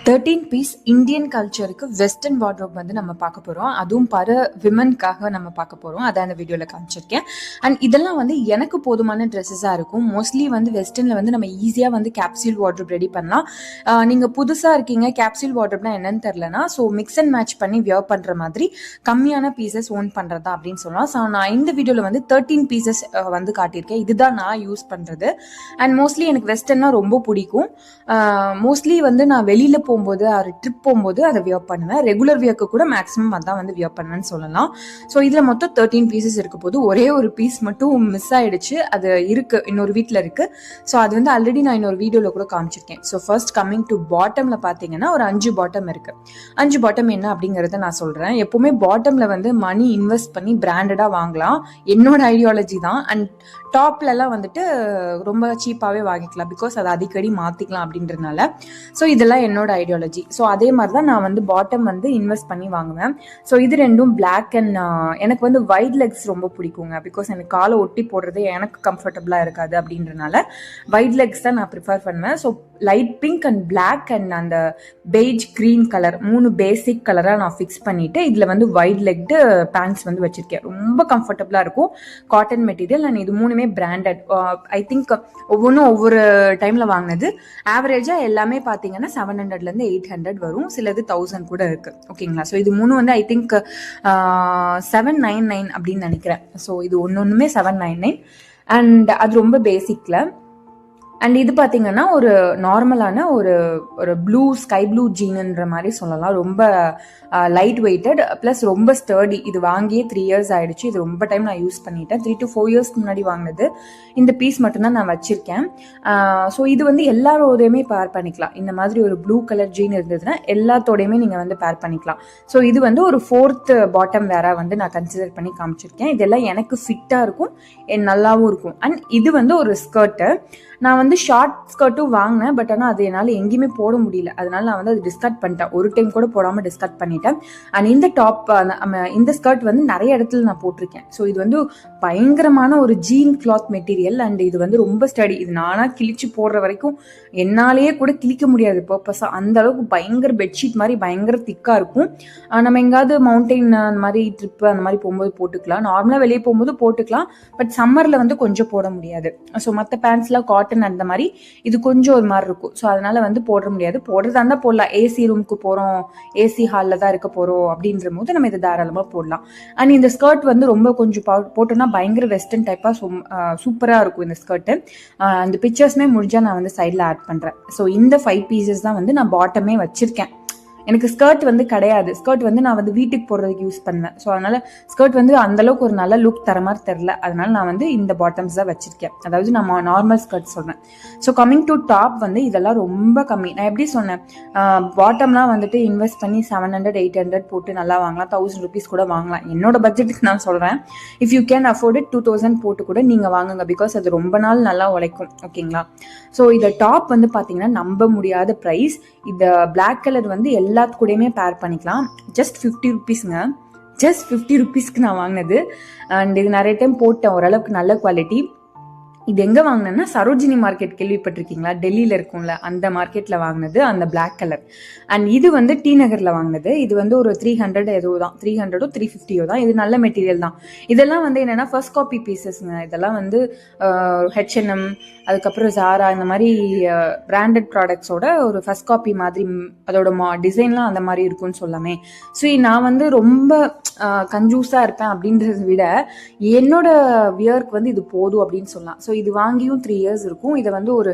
13 piece Indian கல்ச்சருக்கு western wardrobe வந்து நம்ம பார்க்க போகிறோம். அதுவும் பல விமனுக்காக நம்ம பார்க்க போகிறோம். அதான் அந்த வீடியோவில் காமிச்சிருக்கேன். அண்ட் இதெல்லாம் வந்து எனக்கு போதுமான ட்ரெஸ்ஸஸாக இருக்கும். மோஸ்ட்லி வந்து வெஸ்டர்னில் வந்து நம்ம ஈஸியாக வந்து கேப்சூல் வார்ட்ரோப் ரெடி பண்ணலாம். நீங்கள் புதுசாக இருக்கீங்க, கேப்சூல் வார்ட்ரோப்னா என்னன்னு தெரிலனா, ஸோ மிக்ஸ் அண்ட் மேட்ச் பண்ணி வியர் பண்ணுற மாதிரி கம்மியான பீசஸ் ஓன் பண்ணுறதா அப்படின்னு சொல்லலாம். ஸோ நான் இந்த வீடியோவில் வந்து 13 பீசஸ் வந்து காட்டியிருக்கேன். இதுதான் நான் யூஸ் பண்ணுறது. அண்ட் மோஸ்ட்லி எனக்கு வெஸ்டர்னா ரொம்ப பிடிக்கும். மோஸ்ட்லி வந்து நான் வெளியில் போகும்போது ஒரு ட்ரிப் போகும்போது அதை வியர் பண்ணுவேன். ரெகுலர் வியர்க்கு கூட மேக்ஸிமம் அதான் வந்து வியர் பண்ணுவேன்னு சொல்லலாம். ஸோ இதில் மொத்தம் 13 பீசஸ் இருக்க போது ஒரே ஒரு பீஸ் மட்டும் மிஸ் ஆயிடுச்சு. அது இருக்கு, இன்னொரு வீட்டில் இருக்கு. ஸோ அது வந்து ஆல்ரெடி நான் இன்னொரு வீடியோவில் கூட காமிச்சிருக்கேன். ஸோ ஃபர்ஸ்ட் கம்மிங் டு பாட்டமில் பார்த்தீங்கன்னா ஒரு 5 பாட்டம் இருக்கு. 5 பாட்டம் என்ன அப்படிங்கிறத நான் சொல்றேன். எப்பவுமே பாட்டமில் வந்து மணி இன்வெஸ்ட் பண்ணி பிராண்டடாக வாங்கலாம், என்னோட ஐடியாலஜி தான். அண்ட் டாப்லலாம் வந்துட்டு ரொம்ப சீப்பாகவே வாங்கிக்கலாம், பிகாஸ் அதை அடிக்கடி மாற்றிக்கலாம் அப்படின்றதுனால. ஸோ இதெல்லாம் என்னோட ஐடியாலஜி. ஸோ அதே மாதிரி தான் நான் வந்து பாட்டம் வந்து இன்வெஸ்ட் பண்ணி வாங்குவேன். ஸோ இது ரெண்டும் பிளாக் அண்ட் எனக்கு வந்து வைட் லெக்ஸ் ரொம்ப பிடிக்குங்க, பிகாஸ் எனக்கு காலை ஒட்டி போடுறது எனக்கு கம்ஃபர்டபுளாக இருக்காது அப்படின்றனால வைட் லெக்ஸ் தான் நான் ப்ரிஃபர் பண்ணுவேன். So light pink and black and அந்த பெய்ஜ் கிரீன் கலர் 3 பேசிக் கலராக நான் ஃபிக்ஸ் பண்ணிட்டு இதில் வந்து வைட் லெக்டு பேண்ட்ஸ் வந்து வச்சிருக்கேன். ரொம்ப கம்ஃபர்டபுளாக இருக்கும், காட்டன் மெட்டீரியல். அண்ட் இது 3மே பிராண்டட். ஐ திங்க் ஒவ்வொன்றும் ஒவ்வொரு டைமில் வாங்கினது. ஆவரேஜாக எல்லாமே பார்த்தீங்கன்னா 700லேருந்து 800 வரும், சிலது 1000 கூட இருக்கு. ஓகேங்களா? ஸோ இது 3 வந்து ஐ திங்க் 799 அப்படின்னு நினைக்கிறேன். ஸோ இது ஒன்றுமே 799 அண்ட் அது ரொம்ப பேசிக்ல. அண்ட் இது பார்த்தீங்கன்னா ஒரு நார்மலான ஒரு ப்ளூ ஸ்கை ப்ளூ ஜீனுன்ற மாதிரி சொல்லலாம். ரொம்ப லைட் வெயிட்டட் ப்ளஸ் ரொம்ப ஸ்டர்டி. இது வாங்கியே 3 இயர்ஸ் ஆயிடுச்சு. இது ரொம்ப டைம் நான் யூஸ் பண்ணிட்டேன். 3 to 4 இயர்ஸ்க்கு முன்னாடி வாங்கினது. இந்த பீஸ் மட்டும்தான் நான் வச்சிருக்கேன். ஸோ இது வந்து எல்லாரோடையுமே பேர் பண்ணிக்கலாம். இந்த மாதிரி ஒரு ப்ளூ கலர் ஜீன் இருந்ததுன்னா எல்லாத்தோடையுமே நீங்கள் வந்து பேர் பண்ணிக்கலாம். ஸோ இது வந்து ஒரு 4th பாட்டம் வேற வந்து நான் கன்சிடர் பண்ணி காமிச்சிருக்கேன். இதெல்லாம் எனக்கு ஃபிட்டாக இருக்கும், நல்லாவும் இருக்கும். அண்ட் இது வந்து ஒரு ஸ்கர்ட்டு. நான் வந்து ஷார்ட் ஸ்கர்ட்டும் வாங்கினேன், பட் ஆனால் அது என்னால் எங்கேயுமே போட முடியல. அதனால நான் வந்து அது டிஸ்கார்ட் பண்ணிட்டேன். ஒரு டைம் கூட போடாமல் டிஸ்கார்ட் பண்ணிட்டேன். அண்ட் இந்த டாப் இந்த ஸ்கர்ட் வந்து நிறைய இடத்துல நான் போட்டிருக்கேன். ஸோ இது வந்து பயங்கரமான ஒரு ஜீன் கிளாத் மெட்டீரியல். அண்ட் இது வந்து ரொம்ப ஸ்டடி. இது நானாக கிழிச்சு போடுற வரைக்கும் என்னாலேயே கூட கிழிக்க முடியாது பர்பஸாக. அந்த அளவுக்கு பயங்கர பெட்ஷீட் மாதிரி பயங்கர திக்காக இருக்கும். நம்ம எங்காவது மவுண்டெயின் அந்த மாதிரி ட்ரிப்பு அந்த மாதிரி போகும்போது போட்டுக்கலாம். நார்மலாக வெளியே போகும்போது போட்டுக்கலாம், பட் சம்மரில் வந்து கொஞ்சம் போட முடியாது. ஸோ மற்ற பேண்ட்ஸ்லாம் காட்டன் அந்த மாதிரி இது கொஞ்சம் ஒரு மாதிரி இருக்கும். ஸோ அதனால வந்து போட முடியாது. போடுறதா இருந்தால் போடலாம். ஏசி ரூமுக்கு போகிறோம், ஏசி ஹாலில் தான் இருக்க போகிறோம் அப்படின்ற போது நம்ம இதை தாராளமாக போடலாம். அண்ட் இந்த ஸ்கர்ட் வந்து ரொம்ப கொஞ்சம் போட்டோம்னா பயங்கர வெஸ்டர்ன் டைப்பாக சூப்பராக இருக்கும் இந்த ஸ்கர்ட்டு. அந்த பிக்சர்ஸ்மே முடிஞ்சால் நான் வந்து சைடில் ஆட் பண்ணுறேன். ஸோ இந்த 5 பீசஸ் தான் வந்து நான் பாட்டமே வச்சிருக்கேன். எனக்கு ஸ்கர்ட் வந்து கிடையாது. ஸ்கர்ட் வந்து நான் வந்து வீட்டுக்கு போடுறதுக்கு யூஸ் பண்ணுவேன். ஸோ அதனால ஸ்கர்ட் வந்து அந்த அளவுக்கு ஒரு நல்ல லுக் தர மாதிரி தெரில. அதனால நான் வந்து இந்த பாட்டம்ஸ் தான் வச்சிருக்கேன். அதாவது நம்ம நார்மல் ஸ்கர்ட் சொல்றேன். ஸோ கம்மிங் டு டாப் வந்து இதெல்லாம் ரொம்ப கம்மி. நான் எப்படி சொன்னேன், பாட்டம்லாம் வந்துட்டு இன்வெஸ்ட் பண்ணி 700 800 போட்டு நல்லா வாங்கலாம், 1000 rupees கூட வாங்கலாம். என்னோட பட்ஜெட்டுக்கு நான் சொல்றேன். If you can afford it 2000 போட்டு கூட நீங்க வாங்குங்க, பிகாஸ் அது ரொம்ப நாள் நல்லா உழைக்கும். ஓகேங்களா? ஸோ இந்த டாப் வந்து பாத்தீங்கன்னா நம்ப முடியாத பிரைஸ். இந்த பிளாக் கலர் வந்து எல்லாத்துக்கூடயுமே பேர் பண்ணிக்கலாம். ஜஸ்ட் 50 rupeesங்க. ஜஸ்ட் 50 rupeesக்கு நான் வாங்கினது. அண்ட் இது நிறைய டைம் போட்டேன், ஓரளவுக்கு நல்ல குவாலிட்டி. இது எங்கே வாங்கினேன்னா சரோஜினி மார்க்கெட் கேள்விப்பட்டிருக்கீங்களா? டெல்லியில் இருக்கும்ல, அந்த மார்க்கெட்டில் வாங்கினது அந்த பிளாக் கலர். அண்ட் இது வந்து டி நகரில் வாங்கினது. இது வந்து ஒரு 300 ஏதோ தான், 300 350 தான். இது நல்ல மெட்டீரியல் தான். இதெல்லாம் வந்து என்னென்னா ஃபர்ஸ்ட் காப்பி பீசஸ்ங்க. இதெல்லாம் வந்து H&M, அதுக்கப்புறம் ஜாரா, இந்த மாதிரி பிராண்டட் ப்ராடக்ட்ஸோட ஒரு ஃபர்ஸ்ட் காப்பி மாதிரி அதோட டிசைன்லாம் அந்த மாதிரி இருக்கும்னு சொல்லாமே. ஸோ நான் வந்து ரொம்ப கன்ஜூஸாக இருப்பேன் அப்படின்றத விட என்னோட வியர்க்கு வந்து இது போதும் அப்படின்னு சொல்லலாம். ஸோ இது வாங்கியும் 3 இயர்ஸ் இருக்கும். இதை வந்து ஒரு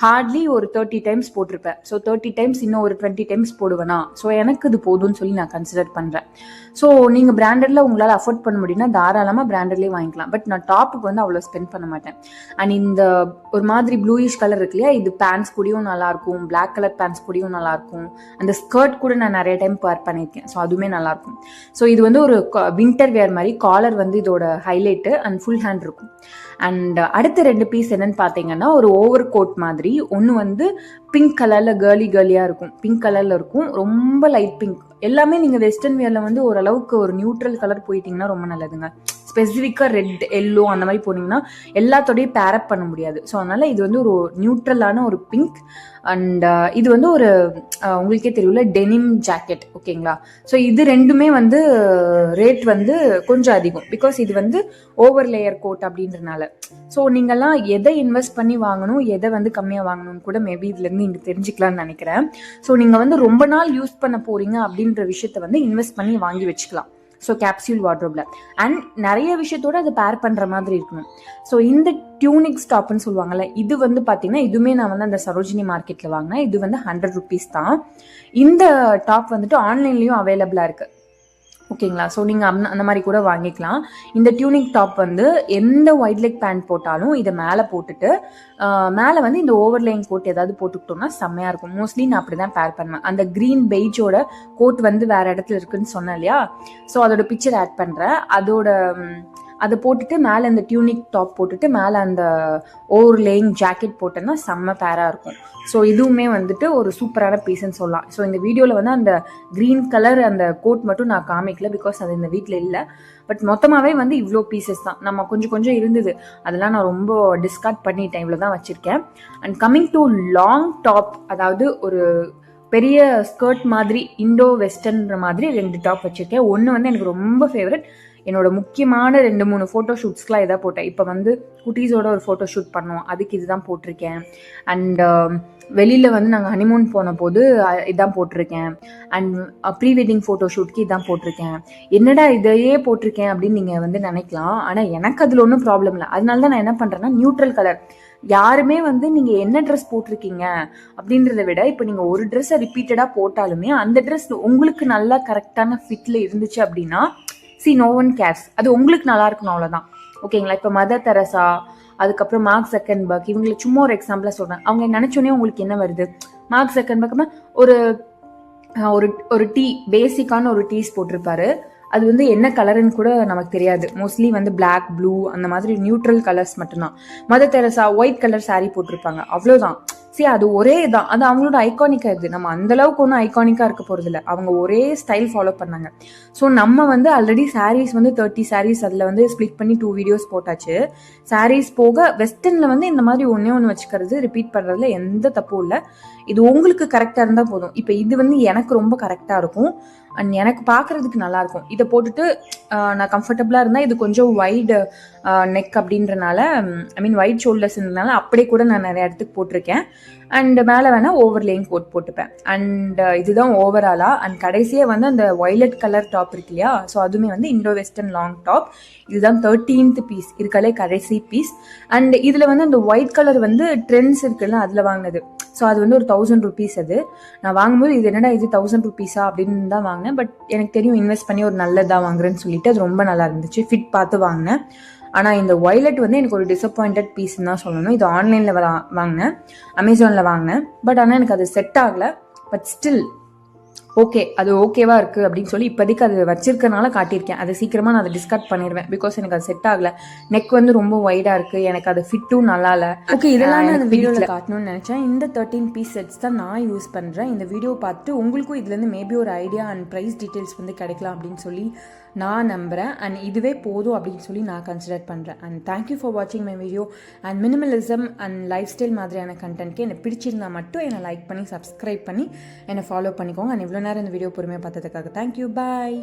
ஹார்ட்லி ஒரு 30 டைம்ஸ் போட்டிருப்பேன். ஸோ 30 டைம்ஸ் இன்னும் ஒரு 20 டைம்ஸ் போடுவேனா. ஸோ எனக்கு இது போதும்னு சொல்லி நான் கன்சிடர் பண்ணுறேன். ஸோ நீங்கள் பிராண்டடில் உங்களால் அஃபோர்ட் பண்ண முடியும்னா தாராளமாக பிராண்டட்லேயே வாங்கிக்கலாம். பட் நான் டாப்புக்கு வந்து அவ்வளோ ஸ்பெண்ட் பண்ண மாட்டேன். அண்ட் இந்த ஒரு மாதிரி ப்ளூயிஷ் கலர் இருக்கு இல்லையா, இது பேண்ட்ஸ் கூடயும் நல்லாயிருக்கும், பிளாக் கலர் பேண்ட்ஸ் கூடயும் நல்லாயிருக்கும். அந்த ஸ்கர்ட் கூட நான் நிறைய டைம் பேர் பண்ணியிருக்கேன். ஸோ அதுவுமே நல்லாயிருக்கும். ஸோ இது வந்து ஒரு வின்டர் வேர் மாதிரி. காலர் வந்து இதோட ஹைலைட்டு அண்ட் ஃபுல் ஹேண்ட் இருக்கும். அண்ட் அடுத்த 2 பீஸ் என்னன்னு பார்த்தீங்கன்னா ஒரு ஓவர் கோட் மாதிரி. ஒன்று வந்து பிங்க் கலரில் கேர்லியாக இருக்கும், பிங்க் கலரில் இருக்கும், ரொம்ப லைட் பிங்க். எல்லாமே நீங்கள் வெஸ்டர்ன் வியரில் வந்து ஓரளவுக்கு ஒரு நியூட்ரல் கலர் போயிட்டீங்கன்னா ரொம்ப நல்லதுங்க. ஸ்பெசிஃபிக்காக ரெட் எல்லோ அந்த மாதிரி போனீங்கன்னா எல்லாத்தோடையும் பேரப் பண்ண முடியாது. ஸோ அதனால் இது வந்து ஒரு நியூட்ரலான ஒரு பிங்க். அண்ட் இது வந்து ஒரு உங்களுக்கே தெரியல டெனிம் ஜாக்கெட். ஓகேங்களா? ஸோ இது ரெண்டுமே வந்து ரேட் வந்து கொஞ்சம் அதிகம். பிகாஸ் இது வந்து ஓவர் லேயர் கோட் அப்படின்றனால. ஸோ நீங்கள்லாம் எதை இன்வெஸ்ட் பண்ணி வாங்கணும், எதை வந்து கம்மியாக வாங்கணும்னு கூட மேபி இதுலேருந்து நீங்கள் தெரிஞ்சுக்கலாம்னு நினைக்கிறேன். ஸோ நீங்கள் வந்து ரொம்ப நாள் யூஸ் பண்ண போறீங்க அப்படின்ற விஷயத்த வந்து இன்வெஸ்ட் பண்ணி வாங்கி வச்சுக்கலாம். ஸோ கேப்சியூல் வார்ட்ரோப்ல அண்ட் நிறைய விஷயத்தோட அதை பேர் பண்ணுற மாதிரி இருக்கணும். ஸோ இந்த டியூனிக் டாப்னு சொல்லுவாங்கல்ல, இது வந்து பார்த்தீங்கன்னா இதுவுமே நான் வந்து அந்த சரோஜினி மார்க்கெட்டில் வாங்கினேன். இது வந்து 100 rupees தான். இந்த டாப் வந்துட்டு ஆன்லைன்லேயும் அவைலபிளாக இருக்குது. ஓகேங்களா? ஸோ நீங்கள் அந்த மாதிரி கூட வாங்கிக்கலாம். இந்த டியூனிக் டாப் வந்து எந்த ஒயிட் லெக் பேண்ட் போட்டாலும் இதை மேலே போட்டுட்டு மேலே வந்து இந்த ஓவர்லேயிங் கோட் ஏதாவது போட்டுக்கிட்டோம்னா செம்மையாக இருக்கும். மோஸ்ட்லி நான் அப்படி தான் பேர் பண்ணுவேன். அந்த க்ரீன் பெய்ஜோட கோட் வந்து வேறு இடத்துல இருக்குன்னு சொன்னேன் இல்லையா? ஸோ அதோட பிக்சர் ஆட் பண்ணுறேன். அதை போட்டுட்டு மேலே அந்த டியூனிக் டாப் போட்டுட்டு மேலே அந்த ஓவர்லேயிங் ஜாக்கெட் போட்டேன்னா செம்ம பேராக இருக்கும். ஸோ இதுவுமே வந்துட்டு ஒரு சூப்பரான பீஸ்ன்னு சொல்லலாம். ஸோ இந்த வீடியோவில் வந்து அந்த க்ரீன் கலர் அந்த கோட் மட்டும் நான் காமிக்கல, பிகாஸ் அது இந்த வீட்டில் இல்லை. பட் மொத்தமாகவே வந்து இவ்வளோ பீசஸ் தான். நம்ம கொஞ்சம் இருந்தது, அதெல்லாம் நான் ரொம்ப டிஸ்கார்ட் பண்ணிட்டேன். இவ்வளோ தான் வச்சுருக்கேன். And coming to long top, அதாவது ஒரு பெரிய ஸ்கர்ட் மாதிரி இண்டோ வெஸ்டர்ன்ற மாதிரி 2 டாப் வச்சுருக்கேன். ஒன்று வந்து எனக்கு ரொம்ப ஃபேவரட், என்னோட முக்கியமான 2-3 ஃபோட்டோ ஷூட்ஸ்க்குலாம் இதாக போட்டேன். இப்போ வந்து குட்டீஸோட ஒரு ஃபோட்டோ ஷூட் பண்ணோம், அதுக்கு இதுதான் போட்டிருக்கேன். அண்ட் வெளியில் வந்து நாங்கள் ஹனிமூன் போன போது இதான் போட்டிருக்கேன். அண்ட் ப்ரீ வெட்டிங் ஃபோட்டோ ஷூட்க்கு இதான் போட்டிருக்கேன். என்னடா இதையே போட்டிருக்கேன் அப்படின்னு நீங்கள் வந்து நினைக்கலாம். ஆனால் எனக்கு அதில் ஒன்றும் ப்ராப்ளம் இல்லை. அதனால தான் நான் என்ன பண்ணுறேன்னா நியூட்ரல் கலர். யாருமே வந்து நீங்கள் என்ன ட்ரெஸ் போட்டிருக்கீங்க அப்படின்றத விட இப்போ நீங்கள் ஒரு ட்ரெஸ்ஸை ரிப்பீட்டடாக போட்டாலுமே அந்த ட்ரெஸ் உங்களுக்கு நல்லா கரெக்டான ஃபிட்டில் இருந்துச்சு அப்படின்னா நோ ஒன் கேர்ஸ். அது உங்களுக்கு நல்லா இருக்கணும், அவ்வளோதான். ஓகேங்களா? இப்போ மதர் தெரசா, அதுக்கப்புறம் மார்க் ஜக்கர்பர்க், இவங்களுக்கு சும்மா ஒரு எக்ஸாம்பிளாக சொல்கிறேன். அவங்க நினச்சோன்னே உங்களுக்கு என்ன வருது? மார்க் ஜக்கர்பர்க்னா ஒரு ஒரு டீ, பேசிக்கான ஒரு டீஸ் போட்டிருப்பாரு. அது வந்து என்ன கலருன்னு கூட நமக்கு தெரியாது. மோஸ்ட்லி வந்து பிளாக், ப்ளூ அந்த மாதிரி நியூட்ரல் கலர்ஸ் மட்டும்தான். Mother Teresa white colour sari போட்டிருப்பாங்க, அவ்வளோதான். அது ஒரே தான். அது அவங்களோட ஐகானிக்கா இது. நம்ம அந்த அளவுக்கு ஒன்றும் ஐகானிக்கா இருக்க போறது இல்லை. அவங்க ஒரே ஸ்டைல் ஃபாலோ பண்ணாங்க. ஸோ நம்ம வந்து ஆல்ரெடி சாரீஸ் வந்து 30 சாரீஸ் அதில் வந்து ஸ்பிளிட் பண்ணி 2 வீடியோஸ் போட்டாச்சு. சாரீஸ் போக வெஸ்டர்ன்ல வந்து இந்த மாதிரி ஒன்று வச்சுக்கிறது, ரிப்பீட் பண்றதுல எந்த தப்பும் இல்லை. இது உங்களுக்கு கரெக்டாக இருந்தால் போதும். இப்போ இது வந்து எனக்கு ரொம்ப கரெக்டாக இருக்கும் அண்ட் எனக்கு பார்க்கறதுக்கு நல்லா இருக்கும். இதை போட்டுட்டு நான் கம்ஃபர்டபுளாக இருந்தால், இது கொஞ்சம் வைடு நெக் அப்படின்றனால, ஐ மீன் வைட் ஷோல்டர்ஸ்ன்றனால அப்படியே கூட நான் நிறைய இடத்துக்கு போட்டிருக்கேன். அண்ட் மேலே வேணால் ஓவர்லேயிங் கோட் போட்டுப்பேன். அண்ட் இதுதான் ஓவராலாக. அண்ட் கடைசியாக வந்து அந்த வயலட் கலர் டாப் இருக்கு இல்லையா? ஸோ அதுவுமே வந்து இண்டோ வெஸ்டர்ன் லாங் டாப். இதுதான் 13th பீஸ், இருக்காலே கடைசி பீஸ். அண்ட் இதில் வந்து அந்த ஒயிட் கலர் வந்து ட்ரெண்ட்ஸ் இருக்குல்ல, அதில் வாங்கினது. ஸோ அது வந்து ஒரு 1000 rupees. அது நான் வாங்கும்போது இது என்னடா இது 1000 rupees அப்படின்னு தான் வாங்கினேன். பட் எனக்கு தெரியும் இன்வெஸ்ட் பண்ணி ஒரு நல்லதாக வாங்குறேன்னு சொல்லிட்டு அது ரொம்ப நல்லா இருந்துச்சு. ஃபிட் பார்த்து வாங்கினேன். ஆனால் இந்த வயலட் வந்து எனக்கு ஒரு டிசப்பாயிண்டட் பீஸ்ன்னு தான் சொல்லணும். இது ஆன்லைனில் வாங்கினேன், அமேசானில் வாங்கினேன். பட் ஆனால் எனக்கு அது செட் ஆகலை. பட் ஸ்டில் ஓகே, அது ஓகேவா இருக்குது அப்படின்னு சொல்லி இப்போதைக்கு அது வச்சிருக்கனால காட்டியிருக்கேன். அதை சீக்கிரமாக நான் அதை டிஸ்கார்ட் பண்ணிடுவேன். பிகாஸ் எனக்கு அது செட் ஆகலை. நெக் வந்து ரொம்ப வைடாக இருக்குது, எனக்கு அது ஃபிட்டும் நல்லா இல்லை. ஓகே, இதெல்லாம் நான் அந்த வீடியோவில் காட்டணும்னு நினச்சேன். இந்த 13 piece செட்ஸ் தான் நான் யூஸ் பண்ணுறேன். இந்த வீடியோ பார்த்துட்டு உங்களுக்கும் இதுலேருந்து மேபி ஒரு ஐடியா அண்ட் ப்ரைஸ் டீட்டெயில்ஸ் வந்து கிடைக்கலாம் அப்படின்னு சொல்லி நான் நம்புகிறேன். அண்ட் இதுவே போதும் அப்படின்னு சொல்லி நான் கன்சிடர் பண்ணுறேன். அண்ட் தேங்க்யூ ஃபார் வாட்சிங் my video. And minimalism and life style மாதிரியான கண்டென்ட்க்கு என்னை பிடிச்சிருந்தா மட்டும் என்னை லைக் பண்ணி சப்ஸ்கிரைப் பண்ணி என்னை ஃபாலோ பண்ணிக்கோங்க. அண்ட் இவ்வளோ நேரம் இந்த வீடியோ பொறுமையாக பார்த்ததுக்காக தேங்க்யூ. பாய்.